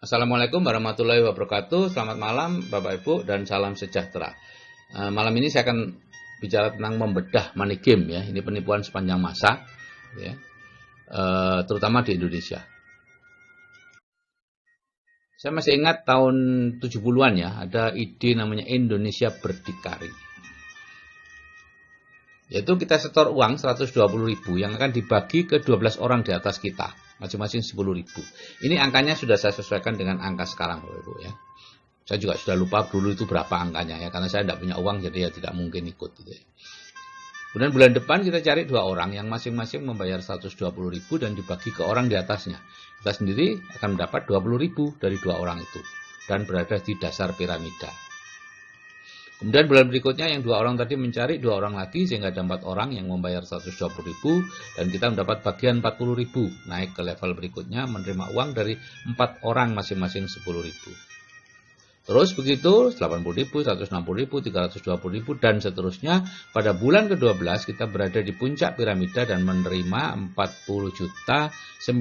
Assalamualaikum warahmatullahi wabarakatuh. Selamat malam Bapak Ibu dan salam sejahtera. Malam ini saya akan bicara tentang membedah money game ya. Ini penipuan sepanjang masa ya. Terutama di Indonesia. Saya masih ingat tahun 70-an ya, ada ide namanya Indonesia Berdikari. Yaitu kita setor uang 120.000 yang akan dibagi ke 12 orang di atas kita, masing-masing 10.000. Ini angkanya sudah saya sesuaikan dengan angka sekarang Bapak Ibu ya. Saya juga sudah lupa dulu itu berapa angkanya ya, karena saya tidak punya uang jadi ya tidak mungkin ikut gitu ya. Kemudian bulan depan kita cari 2 orang yang masing-masing membayar 120.000 dan dibagi ke orang di atasnya. Kita sendiri akan mendapat 20.000 dari 2 orang itu dan berada di dasar piramida. Kemudian bulan berikutnya yang 2 orang tadi mencari 2 orang lagi sehingga ada 4 orang yang membayar 120.000 dan kita mendapat bagian 40.000. Naik ke level berikutnya menerima uang dari 4 orang masing-masing 10.000. Terus begitu 80.000, 160.000, 320.000 dan seterusnya. Pada bulan ke-12 kita berada di puncak piramida dan menerima 40.960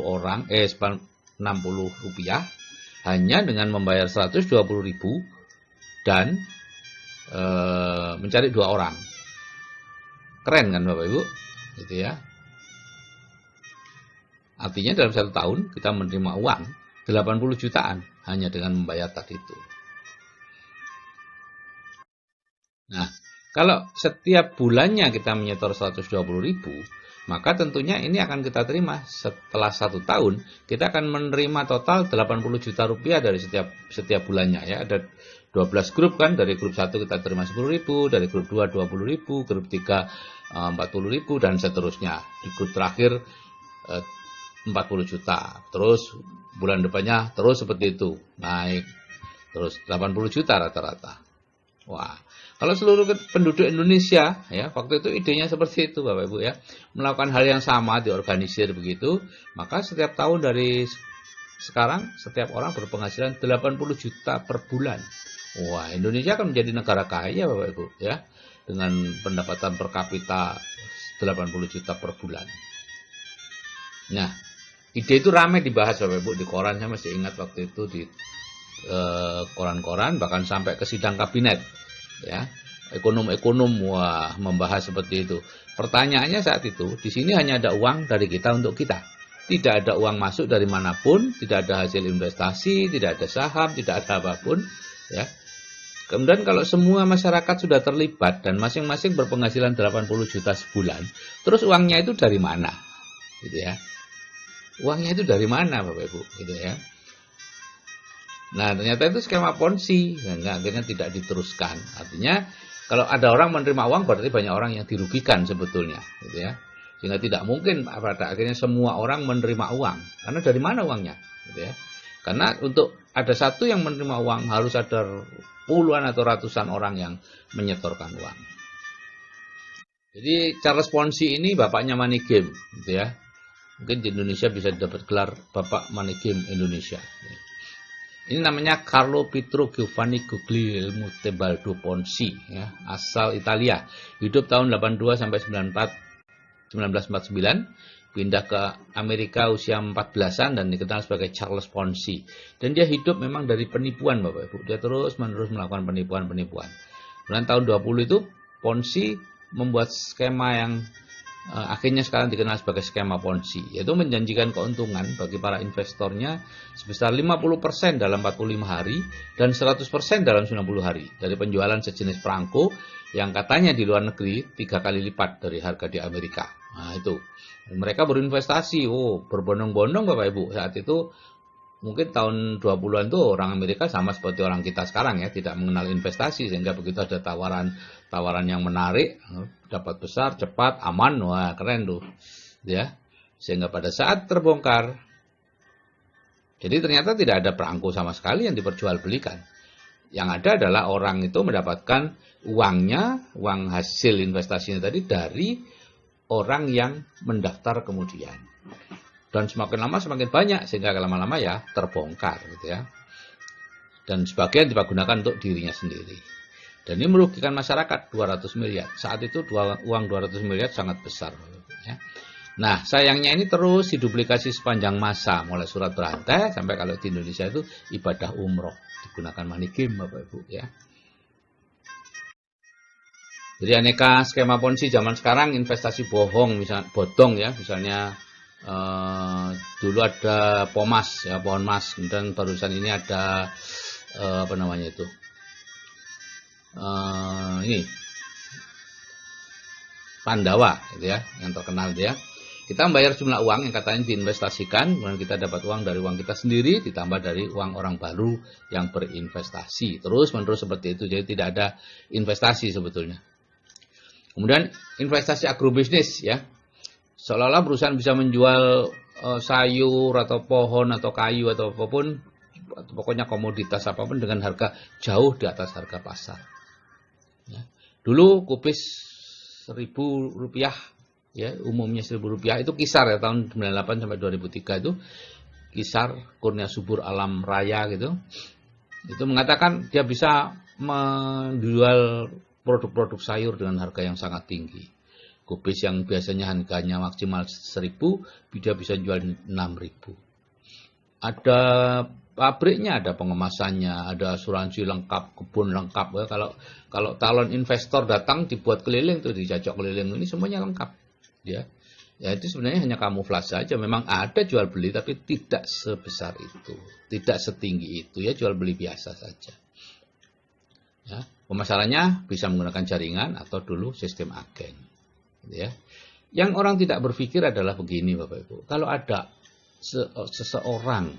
orang 60 rupiah hanya dengan membayar 120.000 dan mencari 2 orang. Keren kan Bapak Ibu? Gitu ya. Artinya dalam 1 tahun kita menerima uang 80 jutaan hanya dengan membayar tadi itu. Nah, kalau setiap bulannya kita menyetor 120.000, maka tentunya ini akan kita terima setelah 1 tahun. Kita akan menerima total 80 juta rupiah dari setiap bulannya ya. Ada 12 grup kan, dari grup 1 kita terima 10.000, dari grup 2 20.000, grup 3 40.000 dan seterusnya. Di grup terakhir 40 juta. Terus bulan depannya terus seperti itu, naik terus 80 juta rata-rata. Wah, kalau seluruh penduduk Indonesia ya, waktu itu idenya seperti itu Bapak Ibu ya, melakukan hal yang sama, diorganisir begitu, maka setiap tahun dari sekarang setiap orang berpenghasilan 80 juta per bulan. Wah, Indonesia akan menjadi negara kaya Bapak Ibu ya, dengan pendapatan per kapita 80 juta per bulan. Nah, ide itu ramai dibahas Bapak Ibu di koran. Saya masih ingat waktu itu di koran-koran, bahkan sampai ke sidang kabinet ya. Ekonom-ekonom wah membahas seperti itu. Pertanyaannya saat itu, di sini hanya ada uang dari kita untuk kita. Tidak ada uang masuk dari manapun, tidak ada hasil investasi, tidak ada saham, tidak ada apapun ya. Kemudian kalau semua masyarakat sudah terlibat dan masing-masing berpenghasilan 80 juta sebulan, terus uangnya itu dari mana? Gitu ya. Uangnya itu dari mana Bapak Ibu? Gitu ya. Nah, ternyata itu skema ponzi, sehingga akhirnya tidak diteruskan. Artinya kalau ada orang menerima uang berarti banyak orang yang dirugikan sebetulnya, gitu ya. Sehingga tidak mungkin pada akhirnya semua orang menerima uang. Karena dari mana uangnya? Gitu ya. Karena untuk ada satu yang menerima uang harus ada puluhan atau ratusan orang yang menyetorkan uang. Jadi Charles Ponzi ini bapaknya money game, gitu ya. Mungkin di Indonesia bisa dapat gelar Bapak Money Game Indonesia. Ini namanya Carlo Pietro Giovanni Guglielmo Tebaldo Ponzi ya, asal Italia. Hidup tahun 82 sampai 1949, pindah ke Amerika usia 14-an dan dikenal sebagai Charles Ponzi. Dan dia hidup memang dari penipuan Bapak Ibu. Dia terus-menerus melakukan penipuan-penipuan. Kemudian tahun 20 itu Ponzi membuat skema yang akhirnya sekarang dikenal sebagai skema Ponzi, yaitu menjanjikan keuntungan bagi para investornya sebesar 50% dalam 45 hari dan 100% dalam 90 hari dari penjualan sejenis perangko yang katanya di luar negeri 3 kali lipat dari harga di Amerika. Nah itu, dan mereka berinvestasi, berbondong-bondong Bapak Ibu. Saat itu mungkin tahun 20-an tuh orang Amerika sama seperti orang kita sekarang ya, tidak mengenal investasi, sehingga begitu ada tawaran yang menarik, dapat besar, cepat, aman, wah keren tuh ya. Sehingga pada saat terbongkar, jadi ternyata tidak ada perangko sama sekali yang diperjualbelikan. Yang ada adalah orang itu mendapatkan uangnya, uang hasil investasinya tadi dari orang yang mendaftar kemudian. Dan semakin lama semakin banyak, sehingga lama-lama ya terbongkar gitu ya. Dan sebagian dipergunakan untuk dirinya sendiri. Dan ini merugikan masyarakat 200 miliar. Saat itu uang 200 miliar sangat besar ya. Nah, sayangnya ini terus diduplikasi sepanjang masa, mulai surat berantai sampai kalau di Indonesia itu ibadah umroh digunakan money game, Bapak Ibu ya. Jadi aneka skema ponzi zaman sekarang, investasi bohong, misalnya bodong ya, misalnya dulu ada Pomas ya, pohon mas, kemudian barusan ini ada apa namanya itu, ini Pandawa gitu ya, yang terkenal dia. Kita membayar jumlah uang yang katanya diinvestasikan, kemudian kita dapat uang dari uang kita sendiri, ditambah dari uang orang baru yang berinvestasi. Terus menerus seperti itu, jadi tidak ada investasi sebetulnya. Kemudian investasi agrobisnis ya, seolah-olah perusahaan bisa menjual sayur atau pohon atau kayu atau apapun, atau pokoknya komoditas apapun dengan harga jauh di atas harga pasar. Ya. Dulu kubis Rp1.000 ya, umumnya Rp1.000 itu kisar ya, tahun 98 sampai 2003 itu kisar Kurnia Subur Alam Raya gitu. Itu mengatakan dia bisa menjual produk-produk sayur dengan harga yang sangat tinggi. Kubis yang biasanya harganya maksimal 1.000, dia bisa jual 6.000. Ada pabriknya, ada pengemasannya, ada asuransi lengkap, kebun lengkap. Ya, kalau calon investor datang dibuat keliling tuh, dicocok keliling, ini semuanya lengkap. Ya itu sebenarnya hanya kamuflase saja. Memang ada jual beli, tapi tidak sebesar itu, tidak setinggi itu ya, jual beli biasa saja. Ya, pemasarannya bisa menggunakan jaringan atau dulu sistem agen. Ya, yang orang tidak berpikir adalah begini, Bapak Ibu. Kalau ada seseorang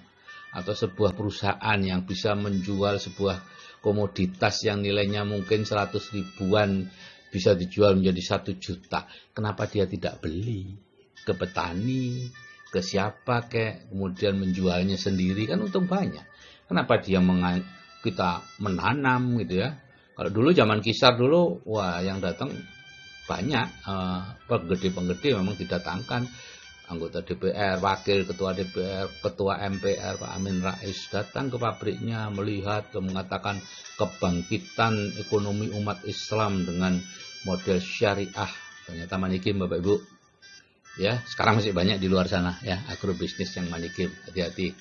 atau sebuah perusahaan yang bisa menjual sebuah komoditas yang nilainya mungkin 100 ribuan bisa dijual menjadi 1 juta, kenapa dia tidak beli ke petani, ke siapa kek, kemudian menjualnya sendiri, kan untung banyak. Kenapa dia kita menanam gitu ya. Kalau dulu zaman kisar dulu, wah yang datang banyak, penggede-penggede memang didatangkan, anggota DPR, wakil ketua DPR, ketua MPR, Pak Amin Rais datang ke pabriknya melihat, mengatakan kebangkitan ekonomi umat Islam dengan model syariah. Ternyata money game, Bapak Ibu. Ya, sekarang masih banyak di luar sana ya, agrobisnis yang money game. Hati-hati.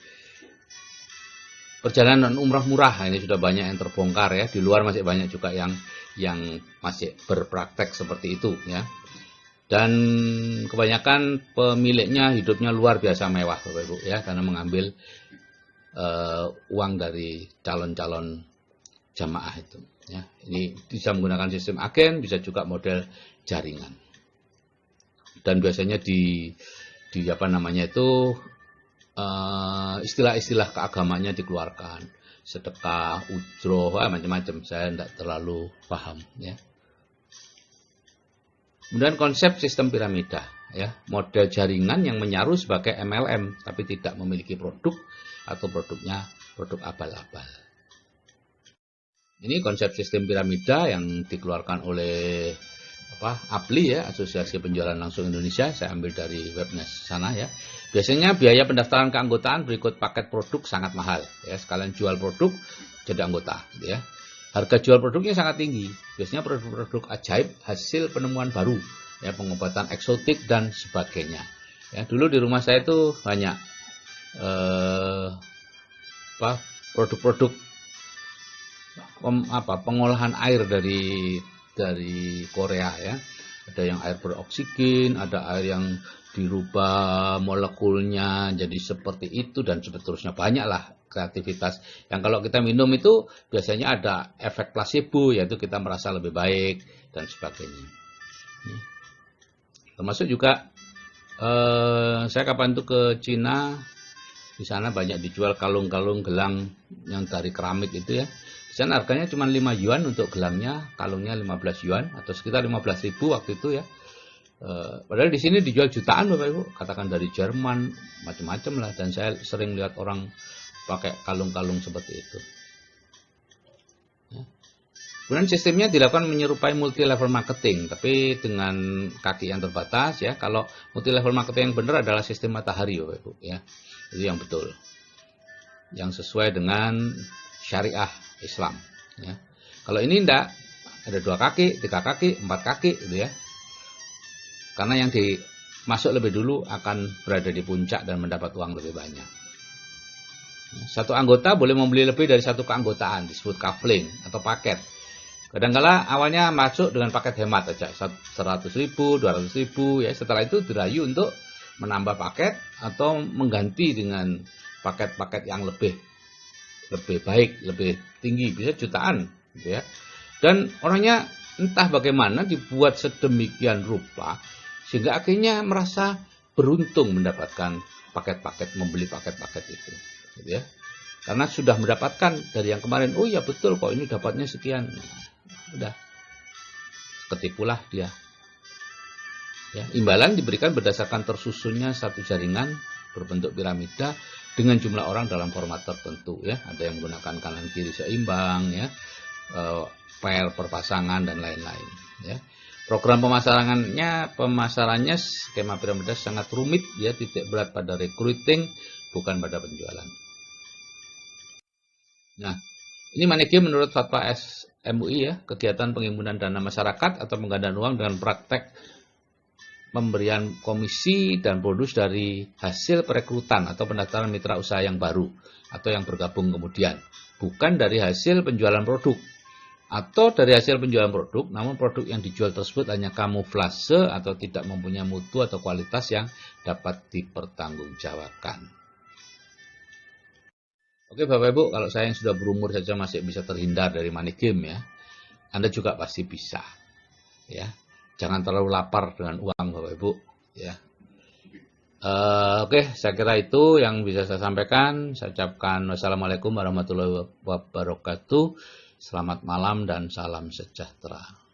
Perjalanan umrah murah ini sudah banyak yang terbongkar ya. Di luar masih banyak juga yang masih berpraktek seperti itu ya. Dan kebanyakan pemiliknya hidupnya luar biasa mewah, Bapak Ibu ya, karena mengambil uang dari calon-calon jamaah itu ya. Ini bisa menggunakan sistem agen, bisa juga model jaringan. Dan biasanya di apa namanya itu istilah-istilah keagamannya dikeluarkan, sedekah, ujroh, macam-macam. Saya tidak terlalu paham ya. Kemudian konsep sistem piramida ya, model jaringan yang menyaru sebagai MLM tapi tidak memiliki produk atau produknya produk abal-abal. Ini konsep sistem piramida yang dikeluarkan oleh APLI ya, Asosiasi Penjualan Langsung Indonesia. Saya ambil dari webnya sana ya. Biasanya biaya pendaftaran keanggotaan berikut paket produk sangat mahal ya, sekalian jual produk jadi anggota gitu ya. Harga jual produknya sangat tinggi. Biasanya produk-produk ajaib, hasil penemuan baru ya, pengobatan eksotik dan sebagainya. Ya, dulu di rumah saya itu banyak produk-produk pengolahan air dari Korea ya. Ada yang air beroksigen, ada air yang dirubah molekulnya jadi seperti itu dan seterusnya. Banyaklah kreativitas yang kalau kita minum itu biasanya ada efek placebo, yaitu kita merasa lebih baik dan sebagainya. Termasuk juga saya kapan itu ke Cina, di sana banyak dijual kalung-kalung gelang yang dari keramik itu ya. Di sana harganya cuma 5 yuan untuk gelangnya, kalungnya 15 yuan atau sekitar 15.000 waktu itu ya. Padahal di sini dijual jutaan, Bapak Ibu, katakan dari Jerman, macam-macam lah. Dan saya sering lihat orang pakai kalung-kalung seperti itu. Ya. Kemudian sistemnya dilakukan menyerupai multi level marketing, tapi dengan kaki yang terbatas ya. Kalau multi level marketing yang benar adalah sistem matahari, Bapak Ibu ya. Itu yang betul, yang sesuai dengan syariah Islam ya. Kalau ini enggak, ada 2 kaki, 3 kaki, 4 kaki gitu ya. Karena yang masuk lebih dulu akan berada di puncak dan mendapat uang lebih banyak. Satu anggota boleh membeli lebih dari satu keanggotaan, disebut coupling atau paket. Kadang-kala awalnya masuk dengan paket hemat aja, 100.000, 200.000, ya. Setelah itu dirayu untuk menambah paket atau mengganti dengan paket-paket yang lebih baik, lebih tinggi, bisa jutaan, gitu ya. Dan orangnya entah bagaimana dibuat sedemikian rupa sehingga akhirnya merasa beruntung mendapatkan paket-paket, membeli paket-paket itu. Gitu ya. Karena sudah mendapatkan dari yang kemarin, oh ya betul kok ini dapatnya sekian. Udah ketipulah dia. Ya, imbalan diberikan berdasarkan tersusunnya satu jaringan berbentuk piramida dengan jumlah orang dalam format tertentu, ya. Ada yang menggunakan kanan kiri seimbang, ya, pair perpasangan dan lain-lain, ya. Program pemasarannya skema piramida sangat rumit, ya, titik berat pada recruiting bukan pada penjualan. Nah, ini Money Game menurut fatwa MUI, ya, kegiatan penghimpunan dana masyarakat atau penggandaan uang dengan praktek pemberian komisi dan bonus dari hasil perekrutan atau pendaftaran mitra usaha yang baru atau yang bergabung kemudian, bukan dari hasil penjualan produk. Atau dari hasil penjualan produk, namun produk yang dijual tersebut hanya kamuflase atau tidak mempunyai mutu atau kualitas yang dapat dipertanggungjawabkan. Oke Bapak Ibu, kalau saya yang sudah berumur saja masih bisa terhindar dari money game, ya, Anda juga pasti bisa, ya. Jangan terlalu lapar dengan uang Bapak Ibu, ya. Oke, saya kira itu yang bisa saya sampaikan. Saya ucapkan wassalamualaikum warahmatullahi wabarakatuh. Selamat malam dan salam sejahtera.